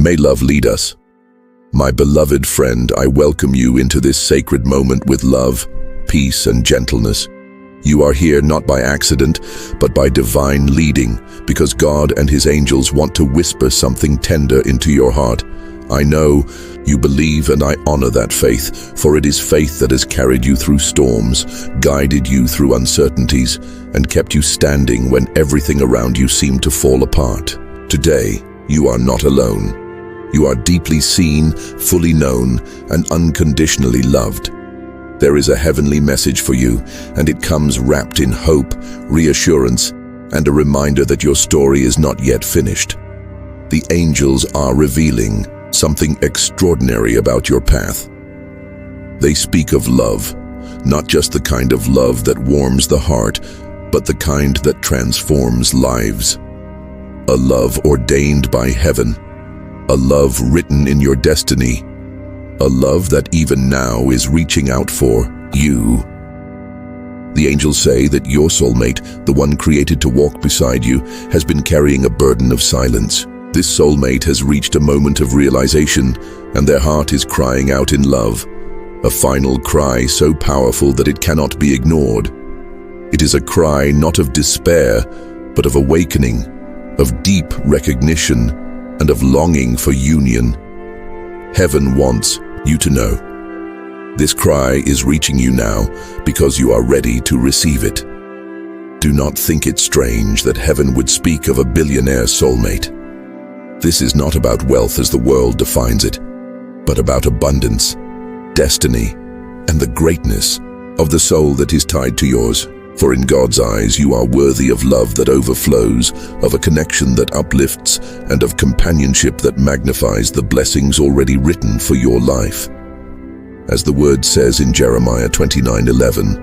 May love lead us. My beloved friend, I welcome you into this sacred moment with love, peace, and gentleness. You are here not by accident, but by divine leading, because God and His angels want to whisper something tender into your heart. I know you believe, and I honor that faith, for it is faith that has carried you through storms, guided you through uncertainties, and kept you standing when everything around you seemed to fall apart. Today, you are not alone. You are deeply seen, fully known, and unconditionally loved. There is a heavenly message for you, and it comes wrapped in hope, reassurance, and a reminder that your story is not yet finished. The angels are revealing something extraordinary about your path. They speak of love, not just the kind of love that warms the heart, but the kind that transforms lives. A love ordained by heaven. A love written in your destiny. A love that even now is reaching out for you. The angels say that your soulmate, the one created to walk beside you, has been carrying a burden of silence. This soulmate has reached a moment of realization, and their heart is crying out in love. A final cry so powerful that it cannot be ignored. It is a cry not of despair, but of awakening, of deep recognition, and of longing for union. Heaven wants you to know. This cry is reaching you now because you are ready to receive it. Do not think it strange that heaven would speak of a billionaire soulmate. This is not about wealth as the world defines it, but about abundance, destiny, and the greatness of the soul that is tied to yours. For in God's eyes, you are worthy of love that overflows, of a connection that uplifts, and of companionship that magnifies the blessings already written for your life. As the word says in Jeremiah 29:11,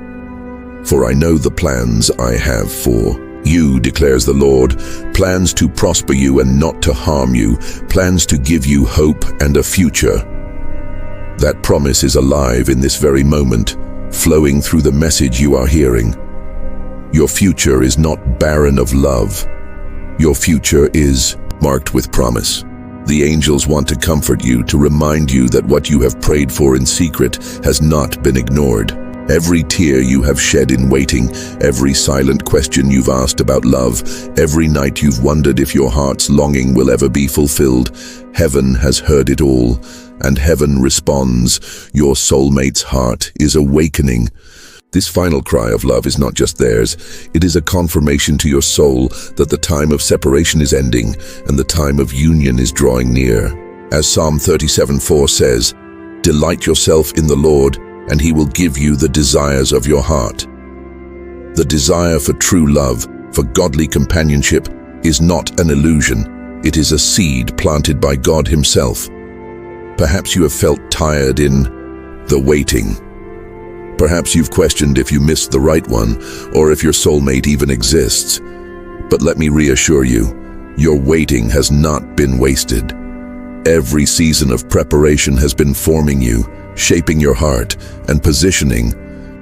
"For I know the plans I have for you, declares the Lord, plans to prosper you and not to harm you, plans to give you hope and a future." That promise is alive in this very moment, flowing through the message you are hearing. Your future is not barren of love. Your future is marked with promise. The angels want to comfort you, to remind you that what you have prayed for in secret has not been ignored. Every tear you have shed in waiting, every silent question you've asked about love, every night you've wondered if your heart's longing will ever be fulfilled, heaven has heard it all, and heaven responds. Your soulmate's heart is awakening. This final cry of love is not just theirs, it is a confirmation to your soul that the time of separation is ending and the time of union is drawing near. As Psalm 37:4 says, "Delight yourself in the Lord, and He will give you the desires of your heart." The desire for true love, for godly companionship, is not an illusion. It is a seed planted by God Himself. Perhaps you have felt tired in the waiting. Perhaps you've questioned if you missed the right one, or if your soulmate even exists. But let me reassure you, your waiting has not been wasted. Every season of preparation has been forming you, shaping your heart, and positioning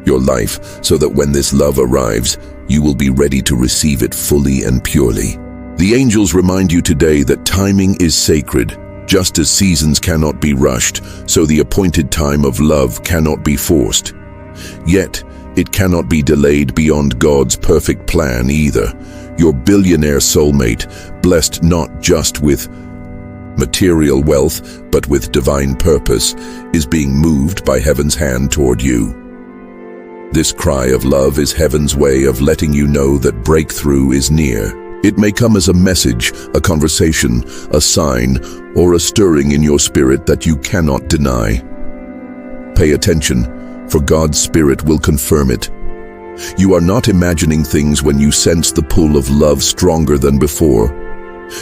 your life so that when this love arrives, you will be ready to receive it fully and purely. The angels remind you today that timing is sacred. Just as seasons cannot be rushed, so the appointed time of love cannot be forced. Yet, it cannot be delayed beyond God's perfect plan either. Your billionaire soulmate, blessed not just with material wealth, but with divine purpose, is being moved by heaven's hand toward you. This cry of love is heaven's way of letting you know that breakthrough is near. It may come as a message, a conversation, a sign, or a stirring in your spirit that you cannot deny. Pay attention, for God's Spirit will confirm it. You are not imagining things when you sense the pull of love stronger than before.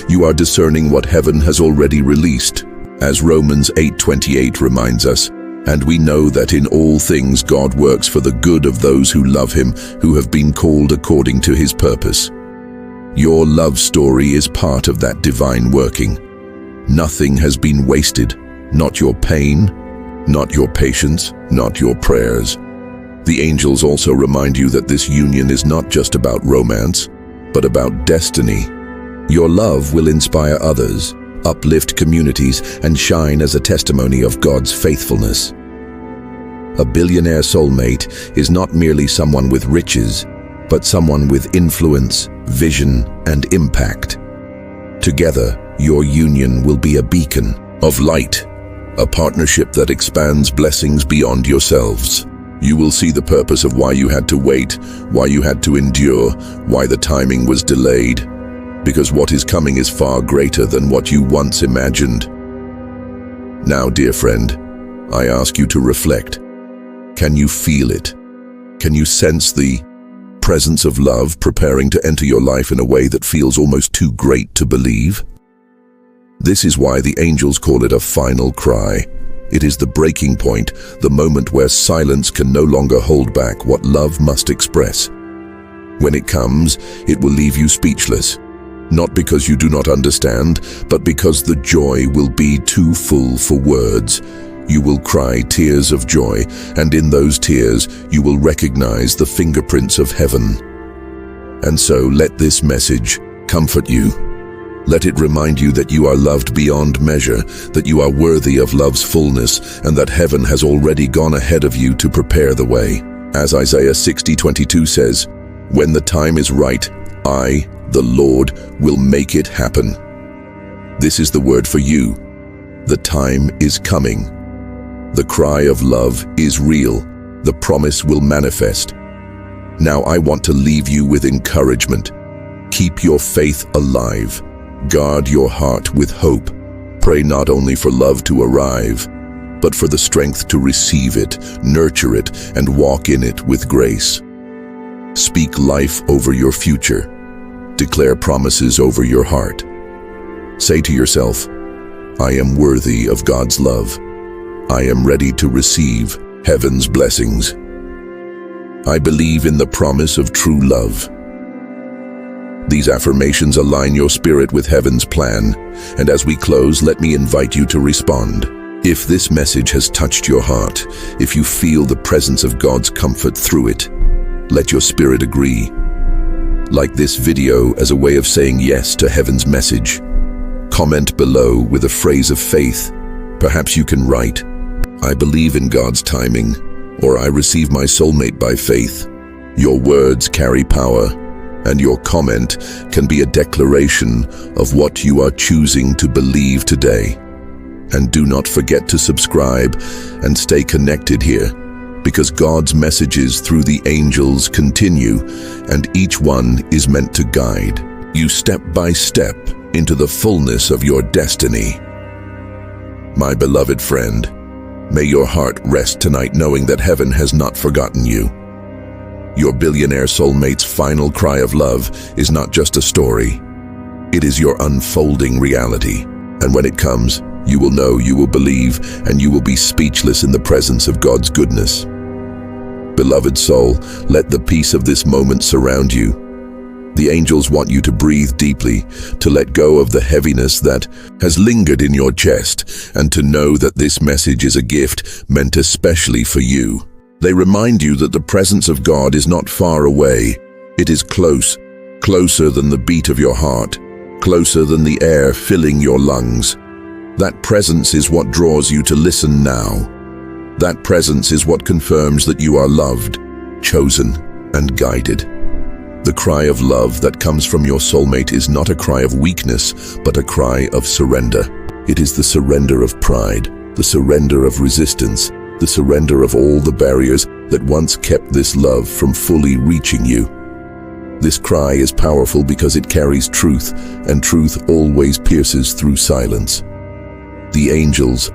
You are discerning what heaven has already released. As Romans 8:28 reminds us, "And we know that in all things God works for the good of those who love Him, who have been called according to His purpose." Your love story is part of that divine working. Nothing has been wasted, not your pain, not your patience, not your prayers. The angels also remind you that this union is not just about romance, but about destiny. Your love will inspire others, uplift communities, and shine as a testimony of God's faithfulness. A billionaire soulmate is not merely someone with riches, but someone with influence, vision, and impact. Together, your union will be a beacon of light, a partnership that expands blessings beyond yourselves. You will see the purpose of why you had to wait, why you had to endure, why the timing was delayed, because what is coming is far greater than what you once imagined. Now, dear friend, I ask you to reflect. Can you feel it? Can you sense the presence of love preparing to enter your life in a way that feels almost too great to believe? This is why the angels call it a final cry. It is the breaking point, the moment where silence can no longer hold back what love must express. When it comes, it will leave you speechless. Not because you do not understand, but because the joy will be too full for words. You will cry tears of joy, and in those tears, you will recognize the fingerprints of heaven. And so let this message comfort you. Let it remind you that you are loved beyond measure, that you are worthy of love's fullness, and that heaven has already gone ahead of you to prepare the way. As Isaiah 60:22 says, "When the time is right, I, the Lord, will make it happen." This is the word for you. The time is coming. The cry of love is real. The promise will manifest. Now I want to leave you with encouragement. Keep your faith alive. Guard your heart with hope. Pray not only for love to arrive, but for the strength to receive it, nurture it, and walk in it with grace. Speak life over your future. Declare promises over your heart. Say to yourself, I am worthy of God's love. I am ready to receive heaven's blessings. I believe in the promise of true love. These affirmations align your spirit with heaven's plan, and as we close, let me invite you to respond. If this message has touched your heart, if you feel the presence of God's comfort through it, let your spirit agree. Like this video as a way of saying yes to heaven's message. Comment below with a phrase of faith. Perhaps you can write, I believe in God's timing, or I receive my soulmate by faith. Your words carry power, and your comment can be a declaration of what you are choosing to believe today. And do not forget to subscribe and stay connected here, because God's messages through the angels continue, and each one is meant to guide you step by step into the fullness of your destiny. My beloved friend, may your heart rest tonight knowing that heaven has not forgotten you. Your billionaire soulmate's final cry of love is not just a story. It is your unfolding reality. And when it comes, you will know, you will believe, and you will be speechless in the presence of God's goodness. Beloved soul, let the peace of this moment surround you. The angels want you to breathe deeply, to let go of the heaviness that has lingered in your chest, and to know that this message is a gift meant especially for you. They remind you that the presence of God is not far away. It is close, closer than the beat of your heart, closer than the air filling your lungs. That presence is what draws you to listen now. That presence is what confirms that you are loved, chosen, and guided. The cry of love that comes from your soulmate is not a cry of weakness, but a cry of surrender. It is the surrender of pride, the surrender of resistance, the surrender of all the barriers that once kept this love from fully reaching you. This cry is powerful because it carries truth, and truth always pierces through silence. The angels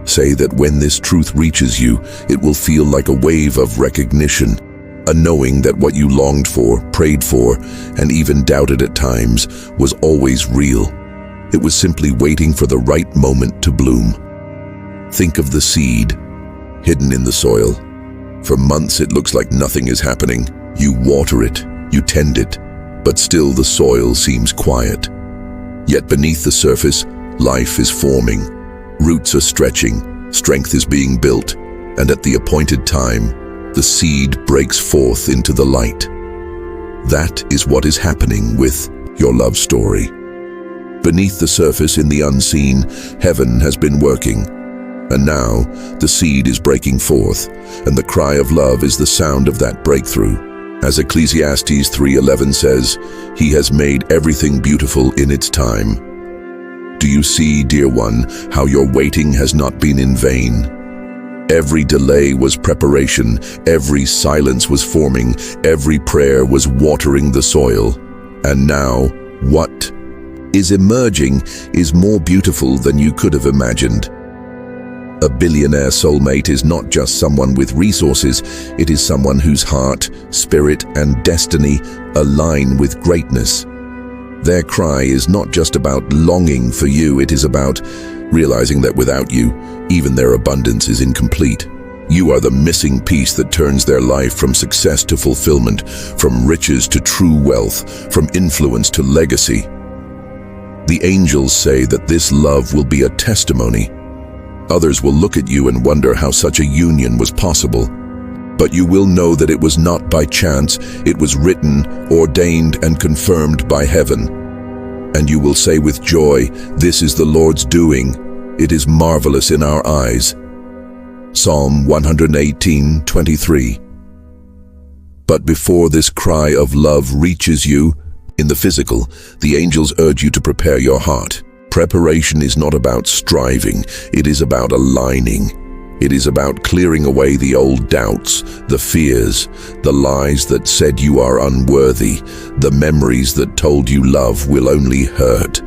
say that when this truth reaches you, it will feel like a wave of recognition, a knowing that what you longed for, prayed for, and even doubted at times was always real. It was simply waiting for the right moment to bloom. Think of the seed, hidden in the soil. For months it looks like nothing is happening. You water it, you tend it, but still the soil seems quiet. Yet beneath the surface, life is forming. Roots are stretching, strength is being built, and at the appointed time, the seed breaks forth into the light. That is what is happening with your love story. Beneath the surface, in the unseen, heaven has been working. And now, the seed is breaking forth, and the cry of love is the sound of that breakthrough. As Ecclesiastes 3:11 says, "He has made everything beautiful in its time." Do you see, dear one, how your waiting has not been in vain? Every delay was preparation, every silence was forming, every prayer was watering the soil. And now, what is emerging is more beautiful than you could have imagined. A billionaire soulmate is not just someone with resources, it is someone whose heart, spirit, and destiny align with greatness. Their cry is not just about longing for you, it is about realizing that without you, even their abundance is incomplete. You are the missing piece that turns their life from success to fulfillment, from riches to true wealth, from influence to legacy. The angels say that this love will be a testimony. Others will look at you and wonder how such a union was possible. But you will know that it was not by chance, it was written, ordained, and confirmed by heaven. And you will say with joy, "This is the Lord's doing. It is marvelous in our eyes." Psalm 118:23. But before this cry of love reaches you, in the physical, the angels urge you to prepare your heart. Preparation is not about striving, it is about aligning. It is about clearing away the old doubts, the fears, the lies that said you are unworthy, the memories that told you love will only hurt.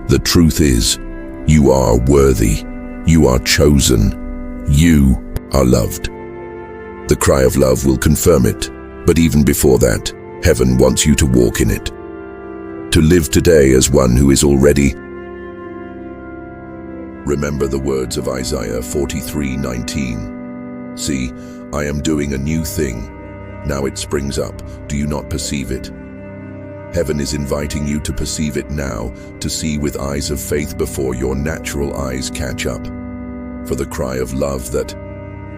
The truth is, you are worthy, you are chosen, you are loved. The cry of love will confirm it, but even before that, heaven wants you to walk in it. To live today as one who is already. Remember the words of Isaiah 43:19. "See, I am doing a new thing. Now it springs up. Do you not perceive it?" Heaven is inviting you to perceive it now, to see with eyes of faith before your natural eyes catch up. For the cry of love that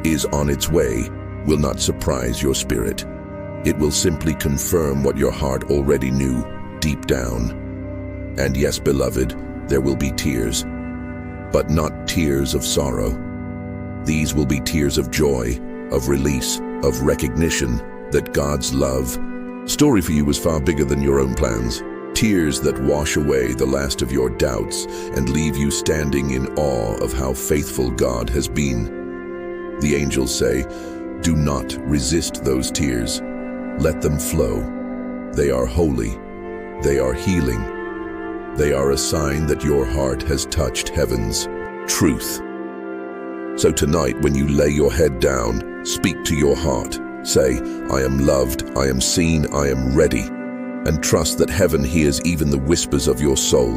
is on its way will not surprise your spirit. It will simply confirm what your heart already knew deep down. And yes, beloved, there will be tears, but not tears of sorrow. These will be tears of joy, of release, of recognition that God's love story for you is far bigger than your own plans. Tears that wash away the last of your doubts and leave you standing in awe of how faithful God has been. The angels say, "Do not resist those tears. Let them flow. They are holy. They are healing. They are a sign that your heart has touched heaven's truth." So tonight, when you lay your head down, speak to your heart. Say, "I am loved, I am seen, I am ready." And trust that heaven hears even the whispers of your soul.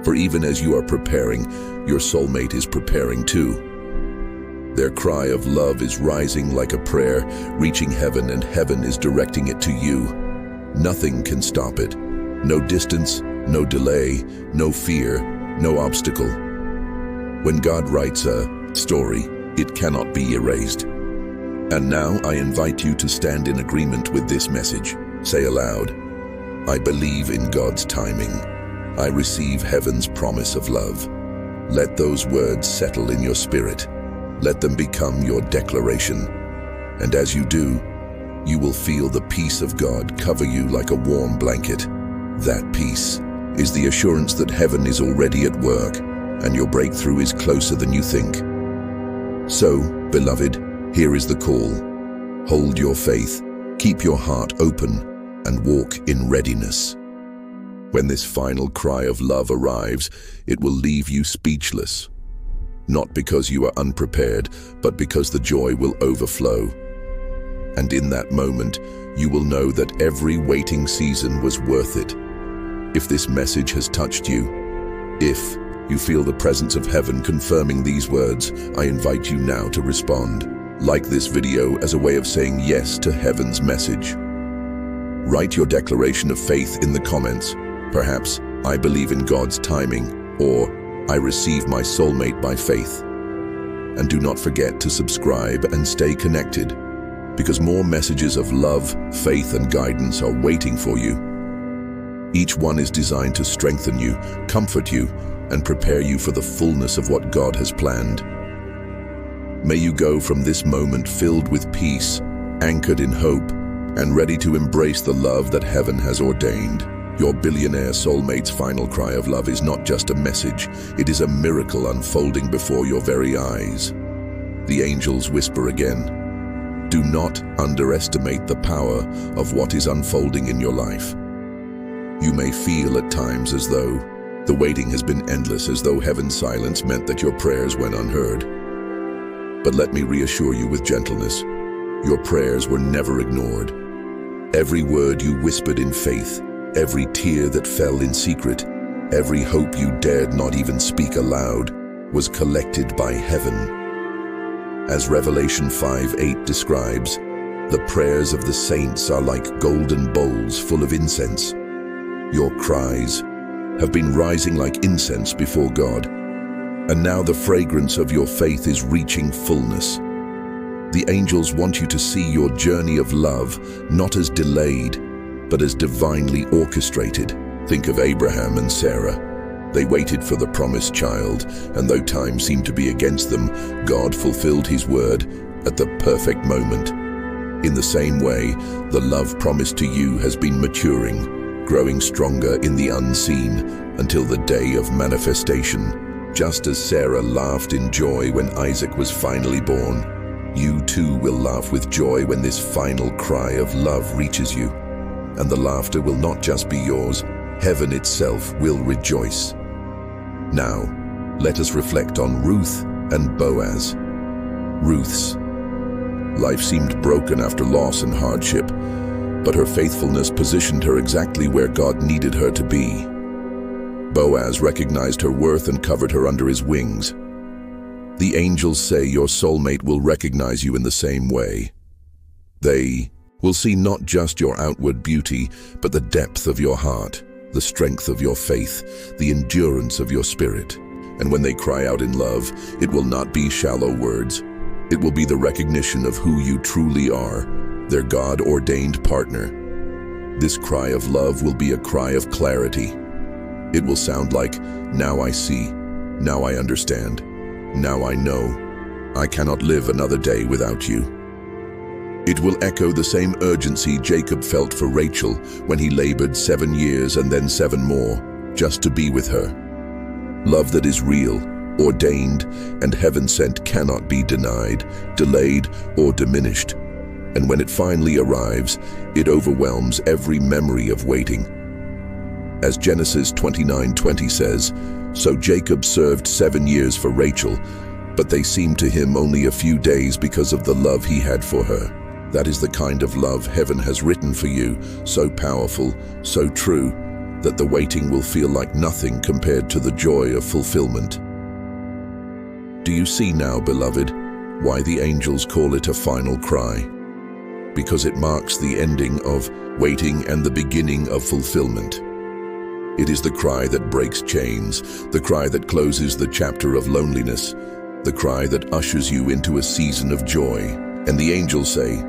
For even as you are preparing, your soulmate is preparing too. Their cry of love is rising like a prayer, reaching heaven, and heaven is directing it to you. Nothing can stop it. No distance, no delay, no fear, no obstacle. When God writes a story, it cannot be erased. And now I invite you to stand in agreement with this message. Say aloud, "I believe in God's timing. I receive heaven's promise of love." Let those words settle in your spirit. Let them become your declaration. And as you do, you will feel the peace of God cover you like a warm blanket. That peace is the assurance that heaven is already at work and your breakthrough is closer than you think. So, beloved, here is the call. Hold your faith, keep your heart open, and walk in readiness. When this final cry of love arrives, it will leave you speechless. Not because you are unprepared, but because the joy will overflow. And in that moment, you will know that every waiting season was worth it. If this message has touched you, if you feel the presence of heaven confirming these words, I invite you now to respond. Like this video as a way of saying yes to heaven's message. Write your declaration of faith in the comments. Perhaps, "I believe in God's timing," or "I receive my soulmate by faith." And do not forget to subscribe and stay connected, because more messages of love, faith, and guidance are waiting for you. Each one is designed to strengthen you, comfort you, and prepare you for the fullness of what God has planned. May you go from this moment filled with peace, anchored in hope, and ready to embrace the love that heaven has ordained. Your billionaire soulmate's final cry of love is not just a message, it is a miracle unfolding before your very eyes. The angels whisper again, do not underestimate the power of what is unfolding in your life. You may feel at times as though the waiting has been endless, as though heaven's silence meant that your prayers went unheard. But let me reassure you with gentleness, your prayers were never ignored. Every word you whispered in faith, every tear that fell in secret, every hope you dared not even speak aloud, was collected by heaven. As Revelation 5:8 describes, the prayers of the saints are like golden bowls full of incense. Your cries have been rising like incense before God, and now the fragrance of your faith is reaching fullness. The angels want you to see your journey of love not as delayed, but as divinely orchestrated. Think of Abraham and Sarah. They waited for the promised child, and though time seemed to be against them, God fulfilled his word at the perfect moment. In the same way, the love promised to you has been maturing, growing stronger in the unseen until the day of manifestation. Just as Sarah laughed in joy when Isaac was finally born, you too will laugh with joy when this final cry of love reaches you. And the laughter will not just be yours, heaven itself will rejoice. Now, let us reflect on Ruth and Boaz. Ruth's life seemed broken after loss and hardship, but her faithfulness positioned her exactly where God needed her to be. Boaz recognized her worth and covered her under his wings. The angels say your soulmate will recognize you in the same way. They will see not just your outward beauty, but the depth of your heart, the strength of your faith, the endurance of your spirit. And when they cry out in love, it will not be shallow words. It will be the recognition of who you truly are, their God-ordained partner. This cry of love will be a cry of clarity. It will sound like, now I see, now I understand, now I know. I cannot live another day without you. It will echo the same urgency Jacob felt for Rachel when he labored 7 years and then 7 more, just to be with her. Love that is real, ordained, and heaven-sent cannot be denied, delayed, or diminished. And when it finally arrives, it overwhelms every memory of waiting. As Genesis 29:20 says, so Jacob served 7 years for Rachel, but they seemed to him only a few days because of the love he had for her. That is the kind of love heaven has written for you, so powerful, so true, that the waiting will feel like nothing compared to the joy of fulfillment. Do you see now, beloved, why the angels call it a final cry? Because it marks the ending of waiting and the beginning of fulfillment. It is the cry that breaks chains, the cry that closes the chapter of loneliness, the cry that ushers you into a season of joy. And the angels say,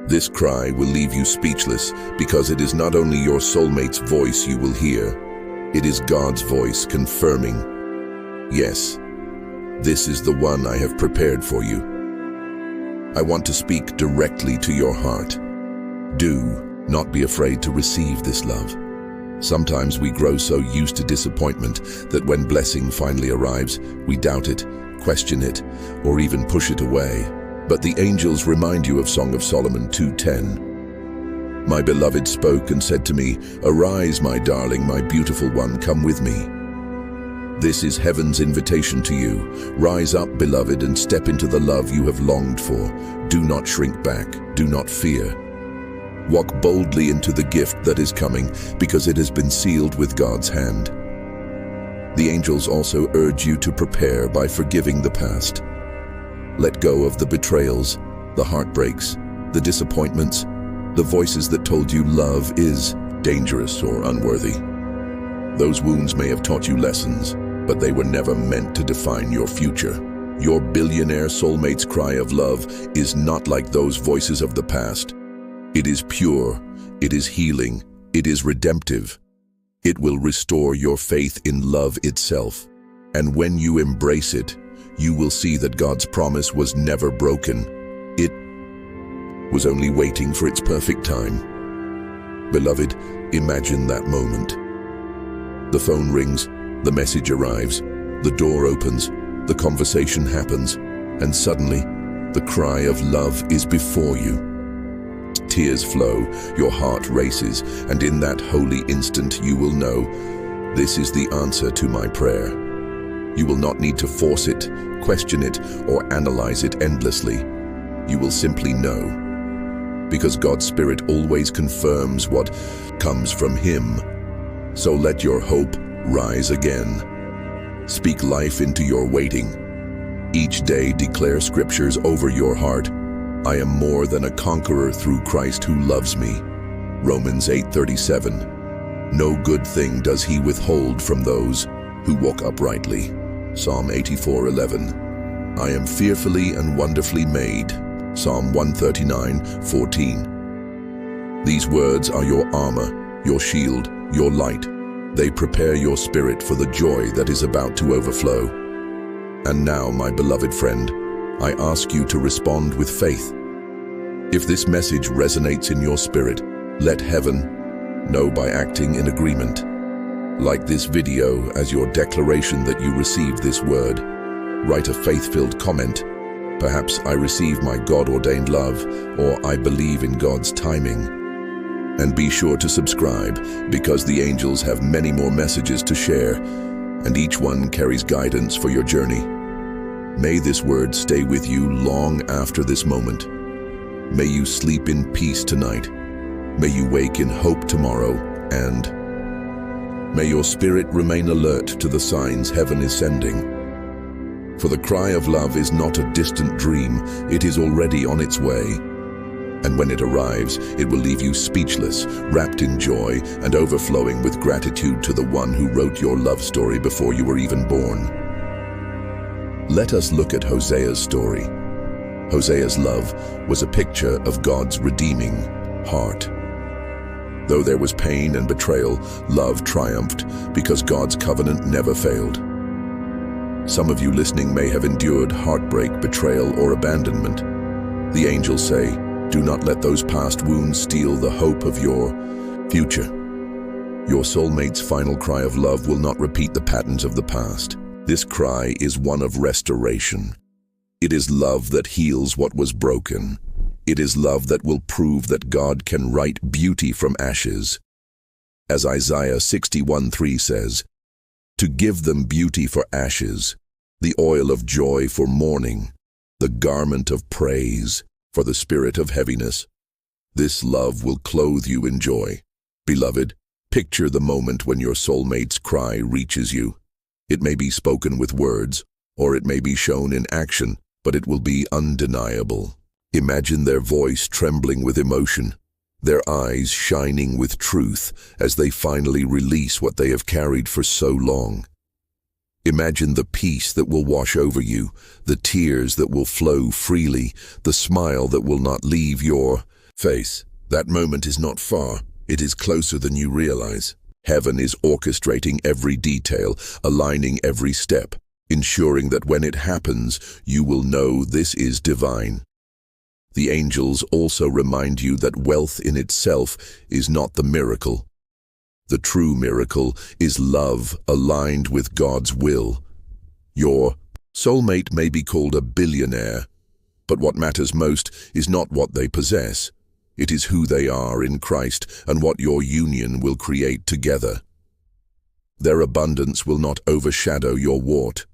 this cry will leave you speechless, because it is not only your soulmate's voice you will hear, it is God's voice confirming, yes, this is the one I have prepared for you. I want to speak directly to your heart. Do not be afraid to receive this love. Sometimes we grow so used to disappointment that when blessing finally arrives, we doubt it, question it, or even push it away. But the angels remind you of Song of Solomon 2:10. My beloved spoke and said to me, arise, my darling, my beautiful one, come with me. This is heaven's invitation to you. Rise up, beloved, and step into the love you have longed for. Do not shrink back. Do not fear. Walk boldly into the gift that is coming, because it has been sealed with God's hand. The angels also urge you to prepare by forgiving the past. Let go of the betrayals, the heartbreaks, the disappointments, the voices that told you love is dangerous or unworthy. Those wounds may have taught you lessons, but they were never meant to define your future. Your billionaire soulmate's cry of love is not like those voices of the past. It is pure, it is healing, it is redemptive. It will restore your faith in love itself. And when you embrace it, you will see that God's promise was never broken. It was only waiting for its perfect time. Beloved, imagine that moment. The phone rings, the message arrives, the door opens, the conversation happens, and suddenly, the cry of love is before you. Tears flow, your heart races, and in that holy instant you will know, this is the answer to my prayer. You will not need to force it, question it, or analyze it endlessly. You will simply know, because God's Spirit always confirms what comes from Him. So let your hope rise again. Speak life into your waiting. Each day declare scriptures over your heart. I am more than a conqueror through Christ who loves me. Romans 8:37. No good thing does He withhold from those who walk uprightly. Psalm 84:11. I am fearfully and wonderfully made. Psalm 139:14. These words are your armor, your shield, your light. They prepare your spirit for the joy that is about to overflow. And now, my beloved friend, I ask you to respond with faith. If this message resonates in your spirit, let heaven know by acting in agreement. Like this video as your declaration that you received this word. Write a faith-filled comment. Perhaps I receive my God-ordained love, or I believe in God's timing. And be sure to subscribe, because the angels have many more messages to share, and each one carries guidance for your journey. May this word stay with you long after this moment. May you sleep in peace tonight. May you wake in hope tomorrow, and may your spirit remain alert to the signs heaven is sending. For the cry of love is not a distant dream, it is already on its way. And when it arrives, it will leave you speechless, wrapped in joy, and overflowing with gratitude to the one who wrote your love story before you were even born. Let us look at Hosea's story. Hosea's love was a picture of God's redeeming heart. Though there was pain and betrayal, love triumphed because God's covenant never failed. Some of you listening may have endured heartbreak, betrayal, or abandonment. The angels say, do not let those past wounds steal the hope of your future. Your soulmate's final cry of love will not repeat the patterns of the past. This cry is one of restoration. It is love that heals what was broken. It is love that will prove that God can write beauty from ashes. As Isaiah 61:3 says, to give them beauty for ashes, the oil of joy for mourning, the garment of praise for the spirit of heaviness. This love will clothe you in joy. Beloved, picture the moment when your soulmate's cry reaches you. It may be spoken with words, or it may be shown in action, but it will be undeniable. Imagine their voice trembling with emotion, their eyes shining with truth as they finally release what they have carried for so long. Imagine the peace that will wash over you, the tears that will flow freely, the smile that will not leave your face. That moment is not far. It is closer than you realize. Heaven is orchestrating every detail, aligning every step, ensuring that when it happens, you will know this is divine. The angels also remind you that wealth in itself is not the miracle. The true miracle is love aligned with God's will. Your soulmate may be called a billionaire, but what matters most is not what they possess. It is who they are in Christ and what your union will create together. Their abundance will not overshadow your want.